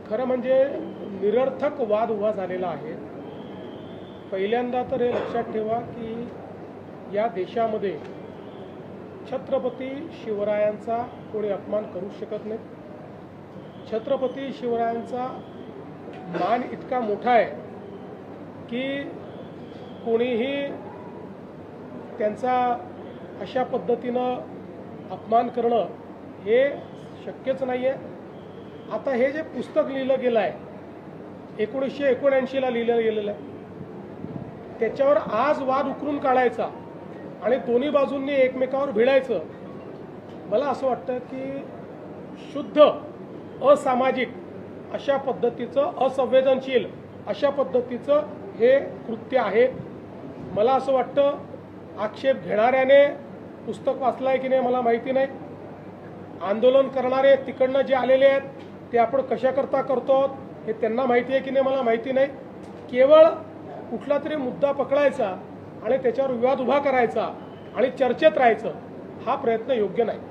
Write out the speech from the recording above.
खरं म्हणजे निरर्थक वाद उभा झालेला आहे। पहिल्यांदा तर हे लक्षात ठेवा की या देशामध्ये छत्रपती शिवरायांचा कोणी अपमान करू शकत नाही। छत्रपती शिवरायांचा मान इतका मोठा आहे की कोणीही त्यांचा अशा पद्धतीनं अपमान करणं हे शक्यच नाही आहे। आता हे जे पुस्तक लिहिलं गेलं आहे 1979 ला लिहिलं गेलेलं आहे, त्याच्यावर आज वाद उकरून काढायचा आणि दोन्ही बाजूंनी एकमेकावर भिडायचं, मला असं वाटतं की शुद्ध असामाजिक अशा पद्धतीचं, असंवेदनशील अशा पद्धतीचं हे कृत्य आहे। मला असं वाटतं आक्षेप घेणाऱ्याने पुस्तक वाचलं आहे की नाही मला माहिती नाही, आंदोलन करणारे तिकडनं जे आलेले आहेत ते आपण कशाकरता करतो हे त्यांना माहिती आहे की नाही मला माहिती नाही। केवळ कुठला तरी मुद्दा पकडायचा आणि त्याच्यावर विवाद उभा करायचा आणि चर्चेत राहायचं हा प्रयत्न योग्य नाही।